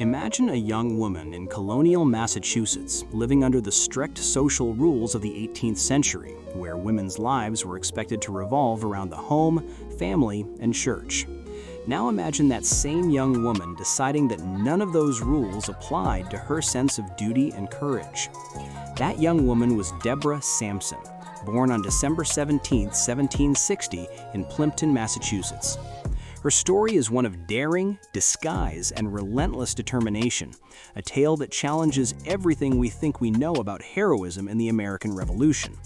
Imagine a young woman in colonial Massachusetts living under the strict social rules of the 18th century, where women's lives were expected to revolve around the home, family, and church. Now imagine that same young woman deciding that none of those rules applied to her sense of duty and courage. That young woman was Deborah Sampson, born on December 17, 1760, in Plimpton, Massachusetts. Her story is one of daring, disguise, and relentless determination, a tale that challenges everything we think we know about heroism in the American Revolution.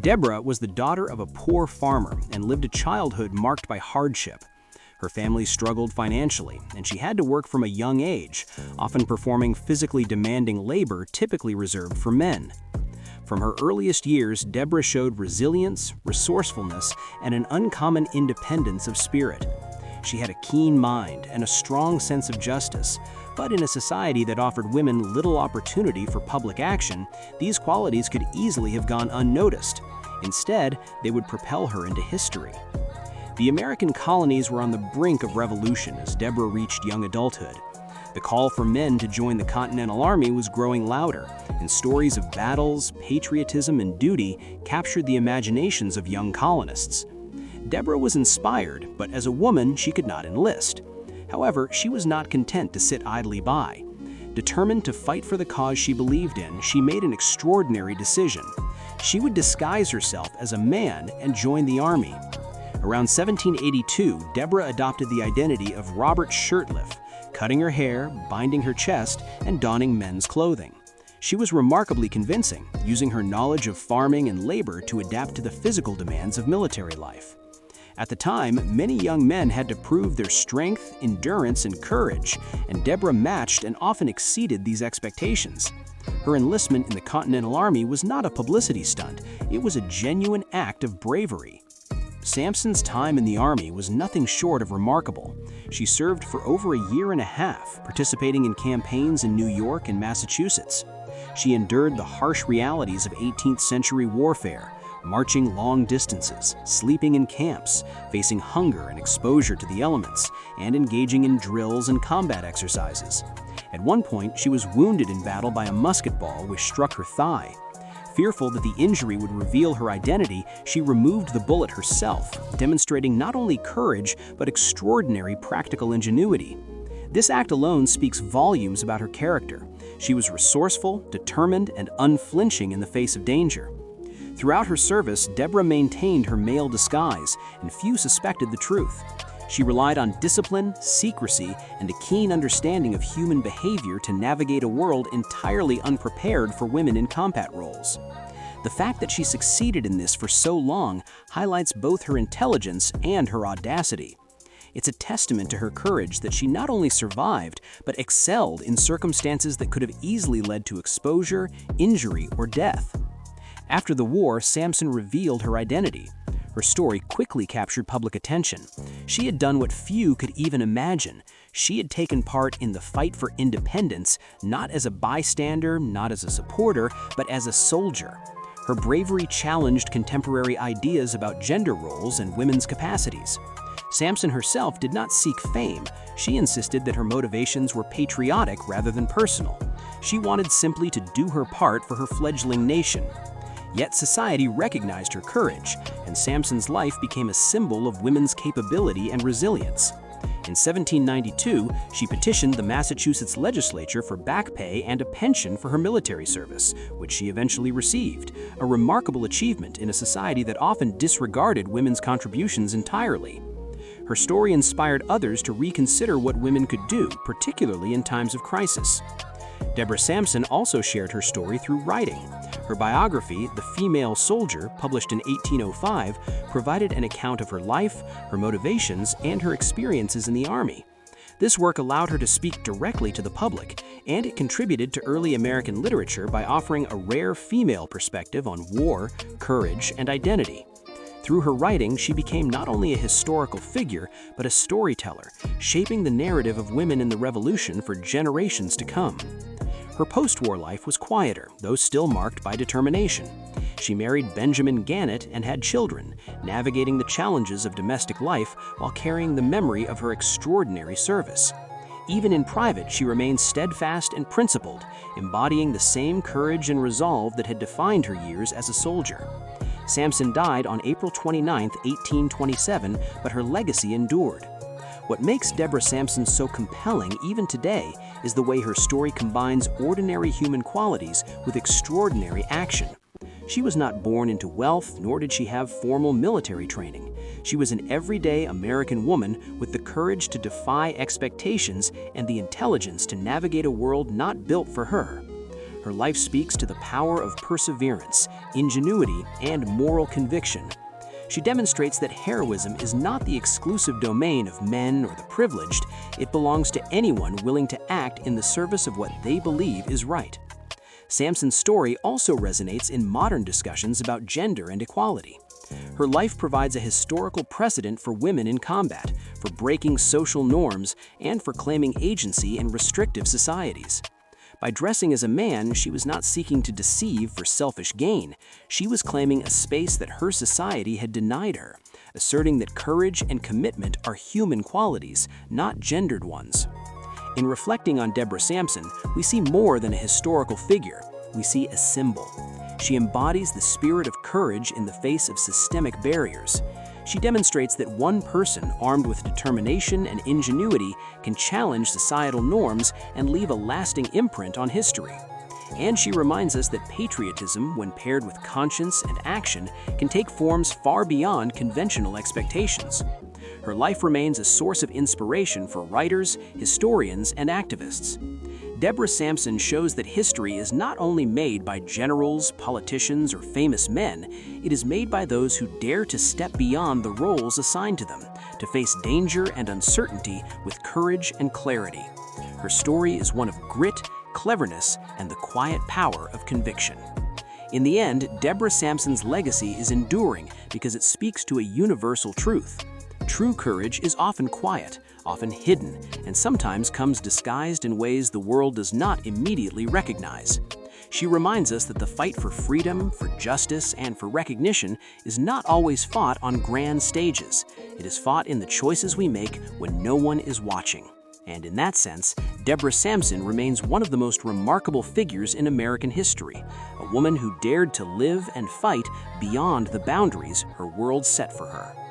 Deborah was the daughter of a poor farmer and lived a childhood marked by hardship. Her family struggled financially, and she had to work from a young age, often performing physically demanding labor typically reserved for men. From her earliest years, Deborah showed resilience, resourcefulness, and an uncommon independence of spirit. She had a keen mind and a strong sense of justice, but in a society that offered women little opportunity for public action, these qualities could easily have gone unnoticed. Instead, they would propel her into history. The American colonies were on the brink of revolution as Deborah reached young adulthood. The call for men to join the Continental Army was growing louder, and stories of battles, patriotism, and duty captured the imaginations of young colonists. Deborah was inspired, but as a woman, she could not enlist. However, she was not content to sit idly by. Determined to fight for the cause she believed in, she made an extraordinary decision. She would disguise herself as a man and join the army. Around 1782, Deborah adopted the identity of Robert Shirtliff, cutting her hair, binding her chest, and donning men's clothing. She was remarkably convincing, using her knowledge of farming and labor to adapt to the physical demands of military life. At the time, many young men had to prove their strength, endurance, and courage, and Deborah matched and often exceeded these expectations. Her enlistment in the Continental Army was not a publicity stunt, it was a genuine act of bravery. Sampson's time in the Army was nothing short of remarkable. She served for over a year and a half, participating in campaigns in New York and Massachusetts. She endured the harsh realities of 18th century warfare, marching long distances, sleeping in camps, facing hunger and exposure to the elements, and engaging in drills and combat exercises. At one point, she was wounded in battle by a musket ball which struck her thigh. Fearful that the injury would reveal her identity, she removed the bullet herself, demonstrating not only courage but extraordinary practical ingenuity. This act alone speaks volumes about her character. She was resourceful, determined, and unflinching in the face of danger. Throughout her service, Deborah maintained her male disguise, and few suspected the truth. She relied on discipline, secrecy, and a keen understanding of human behavior to navigate a world entirely unprepared for women in combat roles. The fact that she succeeded in this for so long highlights both her intelligence and her audacity. It's a testament to her courage that she not only survived, but excelled in circumstances that could have easily led to exposure, injury, or death. After the war, Sampson revealed her identity. Her story quickly captured public attention. She had done what few could even imagine. She had taken part in the fight for independence, not as a bystander, not as a supporter, but as a soldier. Her bravery challenged contemporary ideas about gender roles and women's capacities. Sampson herself did not seek fame. She insisted that her motivations were patriotic rather than personal. She wanted simply to do her part for her fledgling nation. Yet society recognized her courage, and Sampson's life became a symbol of women's capability and resilience. In 1792, she petitioned the Massachusetts legislature for back pay and a pension for her military service, which she eventually received, a remarkable achievement in a society that often disregarded women's contributions entirely. Her story inspired others to reconsider what women could do, particularly in times of crisis. Deborah Sampson also shared her story through writing. Her biography, The Female Soldier, published in 1805, provided an account of her life, her motivations, and her experiences in the Army. This work allowed her to speak directly to the public, and it contributed to early American literature by offering a rare female perspective on war, courage, and identity. Through her writing, she became not only a historical figure, but a storyteller, shaping the narrative of women in the Revolution for generations to come. Her post-war life was quieter, though still marked by determination. She married Benjamin Gannett and had children, navigating the challenges of domestic life while carrying the memory of her extraordinary service. Even in private, she remained steadfast and principled, embodying the same courage and resolve that had defined her years as a soldier. Sampson died on April 29, 1827, but her legacy endured. What makes Deborah Sampson so compelling even today is the way her story combines ordinary human qualities with extraordinary action. She was not born into wealth, nor did she have formal military training. She was an everyday American woman with the courage to defy expectations and the intelligence to navigate a world not built for her. Her life speaks to the power of perseverance, ingenuity, and moral conviction. She demonstrates that heroism is not the exclusive domain of men or the privileged. It belongs to anyone willing to act in the service of what they believe is right. Sampson's story also resonates in modern discussions about gender and equality. Her life provides a historical precedent for women in combat, for breaking social norms, and for claiming agency in restrictive societies. By dressing as a man, she was not seeking to deceive for selfish gain. She was claiming a space that her society had denied her, asserting that courage and commitment are human qualities, not gendered ones. In reflecting on Deborah Sampson, we see more than a historical figure. We see a symbol. She embodies the spirit of courage in the face of systemic barriers. She demonstrates that one person armed with determination and ingenuity can challenge societal norms and leave a lasting imprint on history. And she reminds us that patriotism, when paired with conscience and action, can take forms far beyond conventional expectations. Her life remains a source of inspiration for writers, historians, and activists. Deborah Sampson shows that history is not only made by generals, politicians, or famous men, it is made by those who dare to step beyond the roles assigned to them, to face danger and uncertainty with courage and clarity. Her story is one of grit, cleverness, and the quiet power of conviction. In the end, Deborah Sampson's legacy is enduring because it speaks to a universal truth. True courage is often quiet, often hidden, and sometimes comes disguised in ways the world does not immediately recognize. She reminds us that the fight for freedom, for justice, and for recognition is not always fought on grand stages. It is fought in the choices we make when no one is watching. And in that sense, Deborah Sampson remains one of the most remarkable figures in American history, a woman who dared to live and fight beyond the boundaries her world set for her.